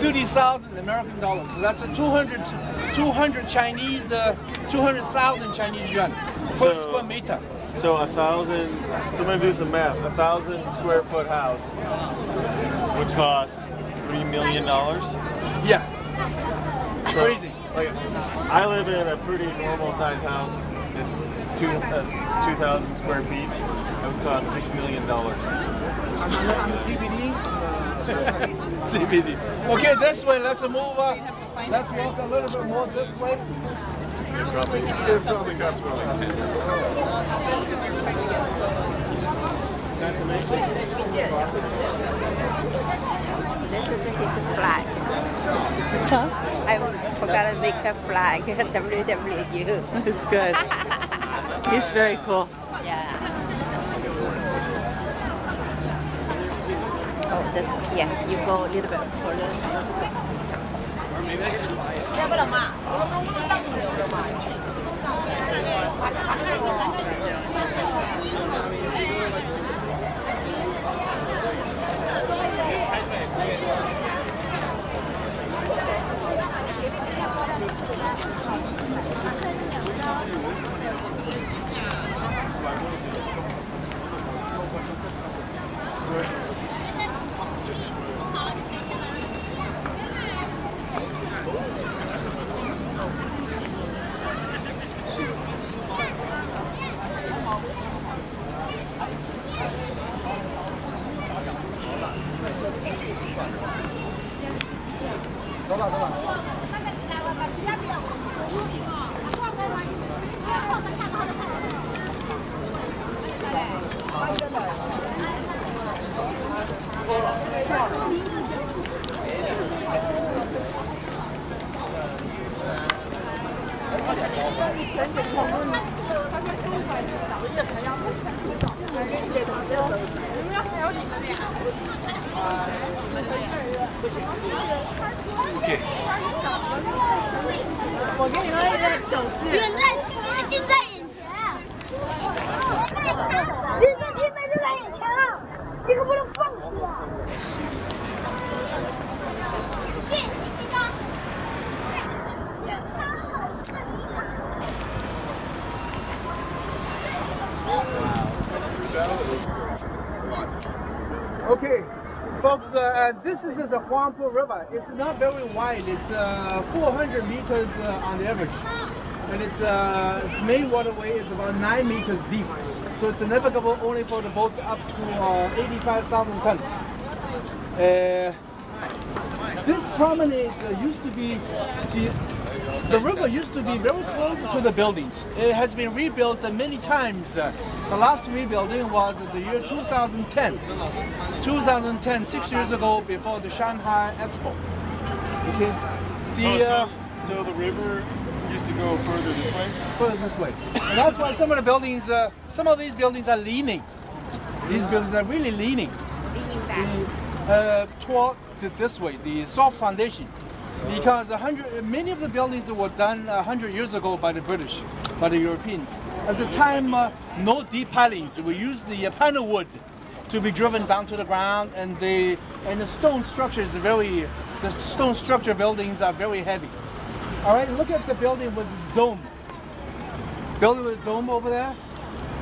30,000 American dollars. So that's a 200 Chinese, 200,000 Chinese yuan per square meter. So 1,000. So I'm gonna do some math. 1,000 square foot house would cost $3 million. Yeah. So, Crazy. Like, I live in a pretty normal size house. It's 2,000 square feet. It would cost $6 million. On the CBD? CBD. Okay, this way. Let's move. Let's walk a little bit more this way. It probably costs more like $10. This is his flag. Huh? I forgot to make a flag. WWU. It's good. He's very cool. Yeah. Oh, this, yeah. You go a little bit further. Okay. 我给你们一个手势。远在近在眼前，远在天边就在眼前了，这个不能放弃啊！变形金刚。Okay, folks, this is the Huangpu River. It's not very wide. It's 400 meters on the average. And its main waterway is about 9 meters deep. So it's navigable only for the boats up to 85,000 tons. This promenade used to be, the river used to be very close to the buildings. It has been rebuilt many times. The last rebuilding was the year 2010. 2010, 6 years ago, before the Shanghai Expo. Okay. So the river used to go further this way? Further this way. And that's why some of the buildings, some of these buildings are leaning. These buildings are really leaning. Leaning back. Toward this way, the soft foundation. Because many of the buildings were done 100 years ago by the British, by the Europeans. At the time, no deep pilings. We used the panel wood to be driven down to the ground, and the stone structure is the stone structure buildings are very heavy. All right, look at the building with the dome. Building with the dome over there.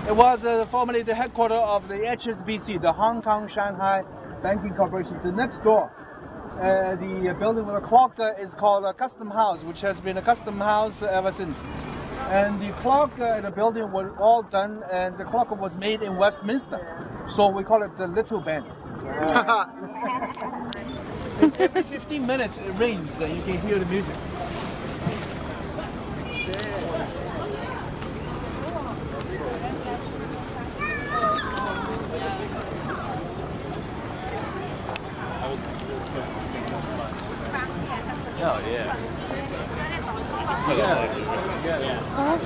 It was formerly the headquarters of the HSBC, the Hong Kong Shanghai Banking Corporation. The next door, the building with a clock is called a Custom House, which has been a custom house ever since. And the clock in the building was all done, and the clock was made in Westminster. So we call it the Little Band. Every 15 minutes it rains, and you can hear the music. Oh, yeah.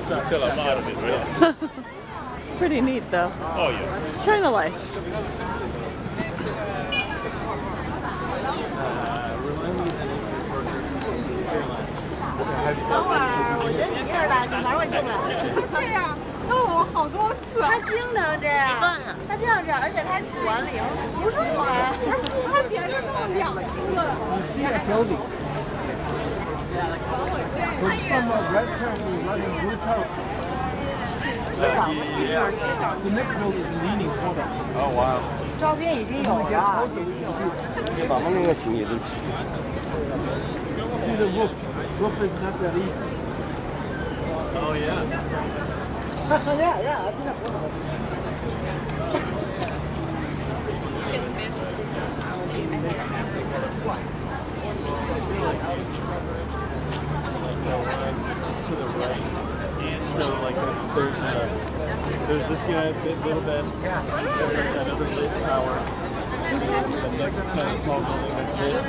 Until I'm out of it, really. It's pretty neat, though. Oh, yeah. China life. 好多次。他经常这样，习惯了。他经常这样，而且他还举完铃，不是我呀。他连着弄2次。You see the building. There's some red currently running blue current. The next building is leaning toward us. Oh wow. 照片已经有了。把那个行也都去。 See the roof. Roof is not that easy. Oh yeah. Yeah. I think that's one of them. Just to the right. So like there's this guy, little bed. There's another lit tower. The next kind of tall building that's lit.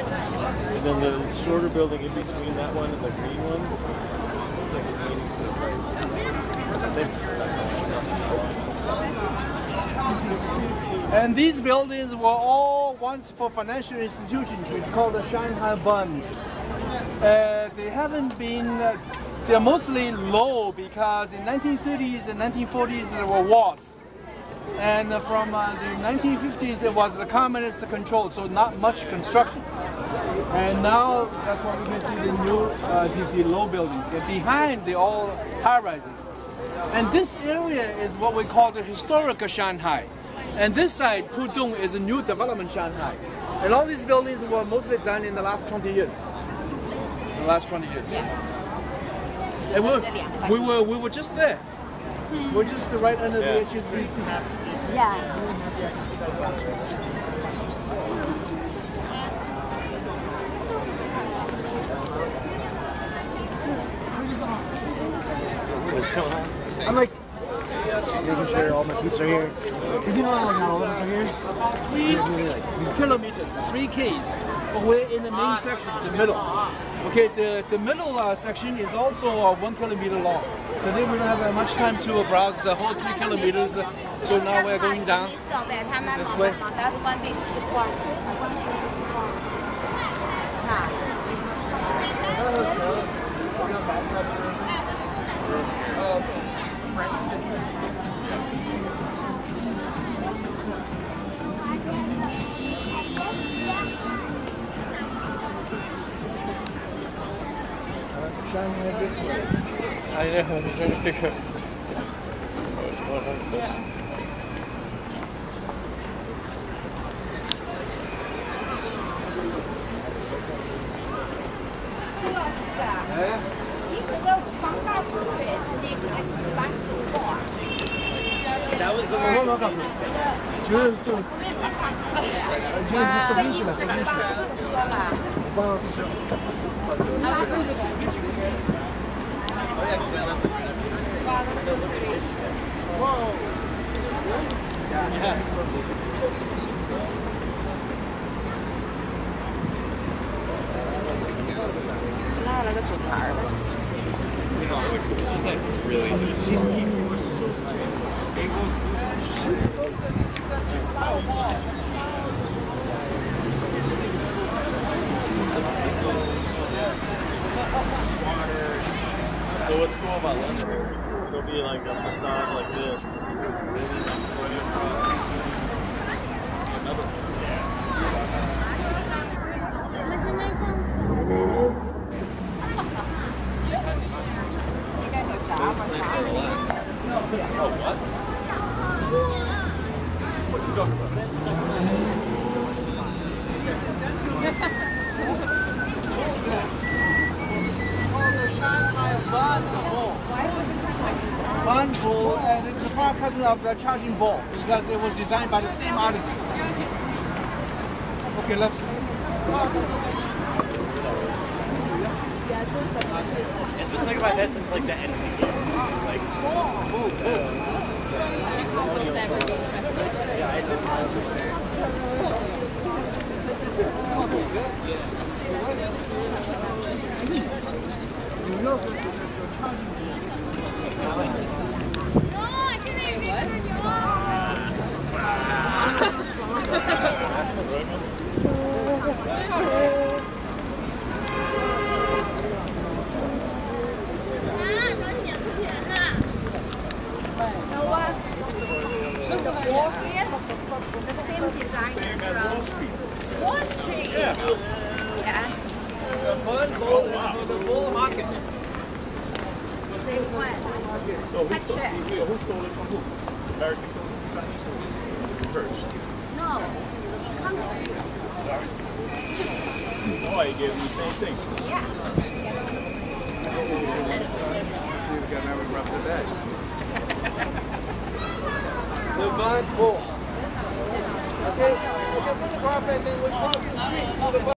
And then the shorter building in between that one and the green one. Looks like it's leaning to the right. I think And these buildings were all once for financial institutions. It's called the Shanghai Bund. They haven't been. They're mostly low because in 1930s and 1940s there were wars, and from the 1950s it was the communist control, so not much construction. And now that's why we can see the new, the low buildings. And behind they all high rises. And this area is what we call the historic Shanghai. And this side, Pudong, is a new development Shanghai. And all these buildings were mostly done in the last 20 years. The last 20 years. And we were just there. We're just right under the HSBC. Yeah. what's going on? I'm like making sure all my peeps are here. Because you know how like, not all of us are here? 3 kilometers, 3 Ks. But we're in the main section, the middle. Okay, the middle section is also 1 kilometer long. So then we don't have much time to browse the whole 3 kilometers. So now we're going down this way. I know, I'm trying to figure out what's going on first. That was the most. She's like, it's really So what's cool about London, there'll be like a facade like this. Oh, what? What you talking about? Bund ball, and it's a part cousin of the charging ball because it was designed by the same artist. Okay, let's. It's been thinking about that since like the end of the game. Like, yeah, I Yeah. The Bund Bull is the bull market. Same one. So who Touch stole, it. who stole it from who? American stole it from Chinese first. No. Come Oh, he gave him the same thing. Yeah. The Bund Bull. Okay, we can photograph and then we cross the street to the